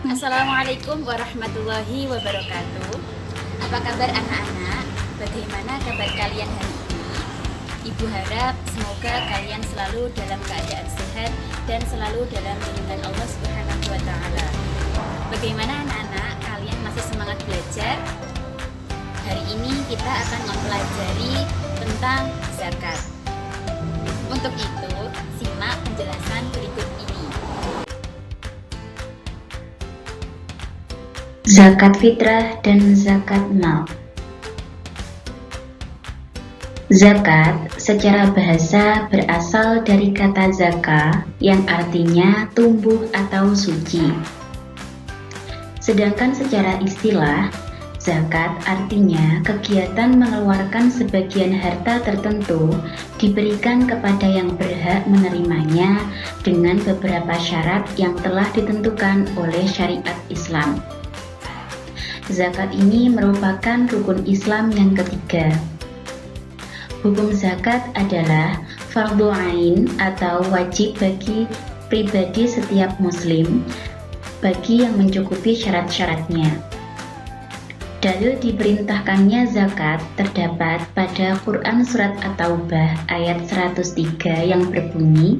Assalamualaikum warahmatullahi wabarakatuh. Apa kabar anak-anak? Bagaimana kabar kalian hari ini? Ibu harap semoga kalian selalu dalam keadaan sehat dan selalu dalam lindungan Allah Subhanahu wa Ta'ala. Bagaimana anak-anak? Kalian masih semangat belajar? Hari ini kita akan mempelajari tentang zakat. Untuk itu, simak penjelasan berikut ini. Zakat fitrah dan zakat mal. Zakat secara bahasa berasal dari kata zaka yang artinya tumbuh atau suci. Sedangkan secara istilah, zakat artinya kegiatan mengeluarkan sebagian harta tertentu diberikan kepada yang berhak menerimanya dengan beberapa syarat yang telah ditentukan oleh syariat Islam. Zakat ini merupakan rukun Islam yang ketiga. Hukum zakat adalah fardhu ain atau wajib bagi pribadi setiap muslim bagi yang mencukupi syarat-syaratnya. Dalil diperintahkannya zakat terdapat pada Quran Surat At-Taubah ayat 103 yang berbunyi,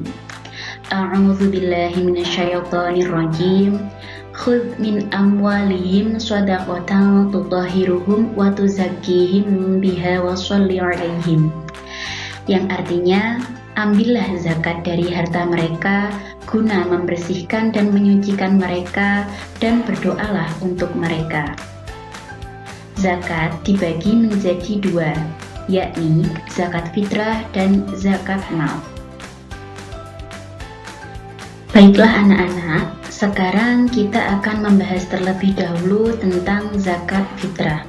A'udzu billahi minasyaitonir rajim. Khudh min amwalihim shadaqatan tutahhiruhum wa tuzakkihim biha wa sholli 'alaihim. Yang artinya, ambillah zakat dari harta mereka guna membersihkan dan menyucikan mereka dan berdoalah untuk mereka. Zakat dibagi menjadi dua, yakni zakat fitrah dan zakat mal. Baiklah anak-anak, sekarang kita akan membahas terlebih dahulu tentang zakat fitrah.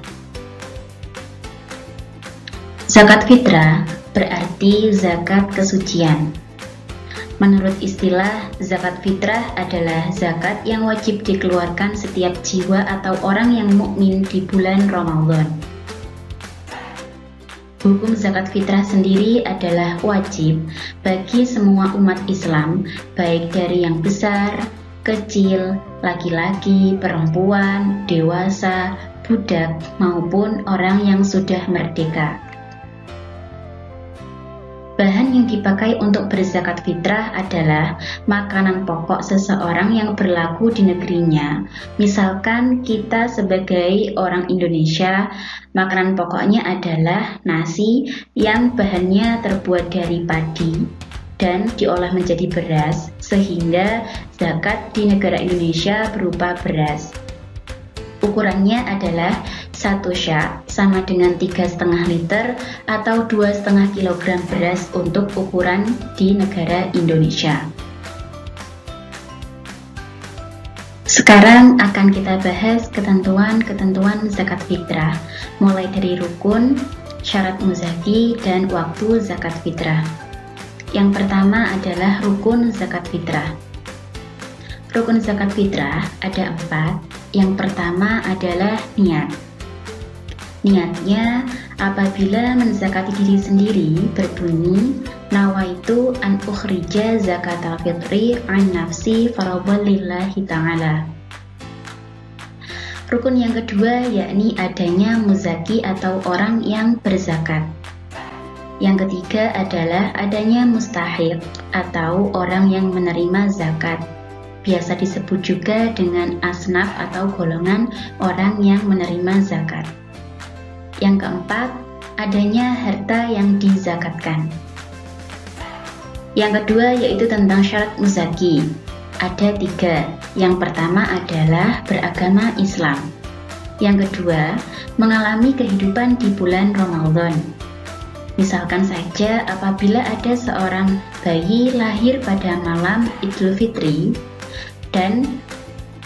Zakat fitrah berarti zakat kesucian. Menurut istilah, zakat fitrah adalah zakat yang wajib dikeluarkan setiap jiwa atau orang yang mukmin di bulan Ramadan. Hukum zakat fitrah sendiri adalah wajib bagi semua umat Islam, baik dari yang besar, kecil, laki-laki, perempuan, dewasa, budak, maupun orang yang sudah merdeka. Bahan yang dipakai untuk berzakat fitrah adalah makanan pokok seseorang yang berlaku di negerinya. Misalkan kita sebagai orang Indonesia, makanan pokoknya adalah nasi yang bahannya terbuat dari padi dan diolah menjadi beras, sehingga zakat di negara Indonesia berupa beras. Ukurannya adalah 1 syak sama dengan 3,5 liter atau 2,5 kg beras untuk ukuran di negara Indonesia. Sekarang akan kita bahas ketentuan-ketentuan zakat fitrah, mulai dari rukun, syarat muzaki, dan waktu zakat fitrah. Yang pertama adalah rukun zakat fitrah. Rukun zakat fitrah ada 4. Yang pertama adalah niat. Niatnya apabila menzakati diri sendiri berbunyi nawaitu an ukhrija zakatal fitri an nafsi faradhan lillahi ta'ala. Rukun yang kedua yakni adanya muzaki atau orang yang berzakat. Yang ketiga adalah adanya mustahiq atau orang yang menerima zakat. Biasa disebut juga dengan asnaf atau golongan orang yang menerima zakat. Yang keempat, adanya harta yang dizakatkan. Yang kedua yaitu tentang syarat muzaki. Ada 3. Yang pertama adalah beragama Islam. Yang kedua, mengalami kehidupan di bulan Ramadan. Misalkan saja apabila ada seorang bayi lahir pada malam Idul Fitri dan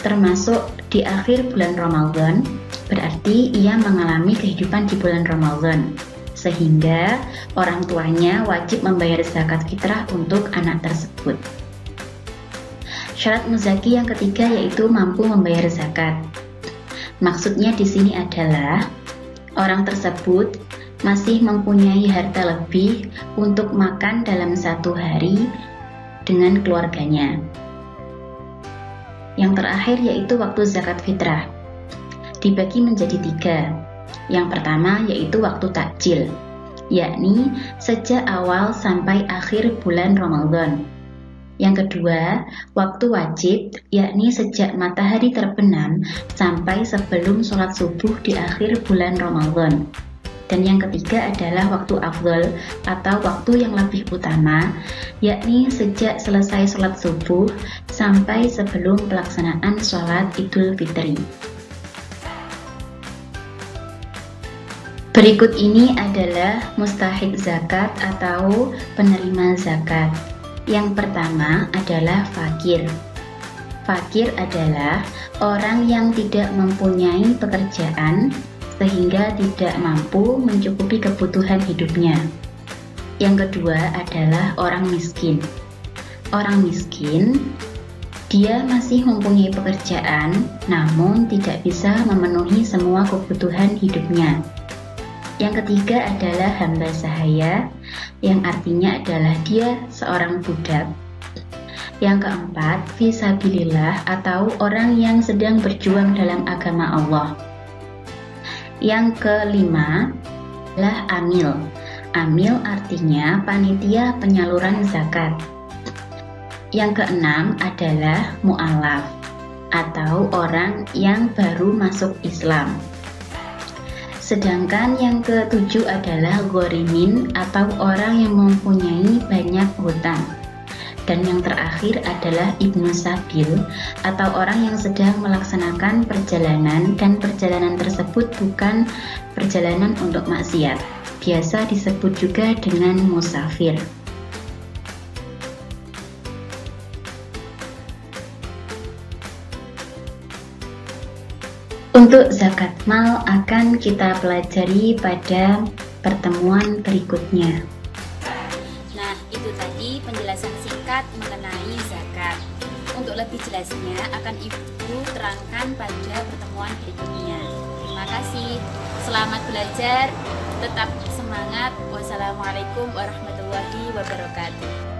termasuk di akhir bulan Ramadan, berarti ia mengalami kehidupan di bulan Ramadan, sehingga orang tuanya wajib membayar zakat fitrah untuk anak tersebut. Syarat muzaki yang ketiga yaitu mampu membayar zakat. Maksudnya di sini adalah orang tersebut masih mempunyai harta lebih untuk makan dalam 1 hari dengan keluarganya. Yang terakhir yaitu waktu zakat fitrah. Dibagi menjadi 3. Yang pertama yaitu waktu takjil, yakni sejak awal sampai akhir bulan Ramadan. Yang kedua, waktu wajib, yakni sejak matahari terbenam sampai sebelum sholat subuh di akhir bulan Ramadan. Dan yang ketiga adalah waktu afdol atau waktu yang lebih utama, yakni sejak selesai sholat subuh sampai sebelum pelaksanaan sholat Idul Fitri. Berikut ini adalah mustahik zakat atau penerima zakat. Yang pertama adalah fakir. Fakir adalah orang yang tidak mempunyai pekerjaan sehingga tidak mampu mencukupi kebutuhan hidupnya. Yang kedua adalah orang miskin. Orang miskin, dia masih mempunyai pekerjaan namun tidak bisa memenuhi semua kebutuhan hidupnya. Yang ketiga adalah hamba sahaya, yang artinya adalah dia seorang budak. Yang keempat, fisabilillah atau orang yang sedang berjuang dalam agama Allah. Yang kelima adalah amil. Amil artinya panitia penyaluran zakat. Yang keenam adalah mu'alaf atau orang yang baru masuk Islam. Sedangkan yang ketujuh adalah ghorimin atau orang yang mempunyai banyak hutang. Dan yang terakhir adalah ibnu sabil atau orang yang sedang melaksanakan perjalanan dan perjalanan tersebut bukan perjalanan untuk maksiat. Biasa disebut juga dengan musafir. Untuk zakat mal akan kita pelajari pada pertemuan berikutnya. Nah, itu tadi penjelasan singkat mengenai zakat. Untuk lebih jelasnya akan Ibu terangkan pada pertemuan berikutnya. Terima kasih. Selamat belajar. Tetap semangat. Wassalamualaikum warahmatullahi wabarakatuh.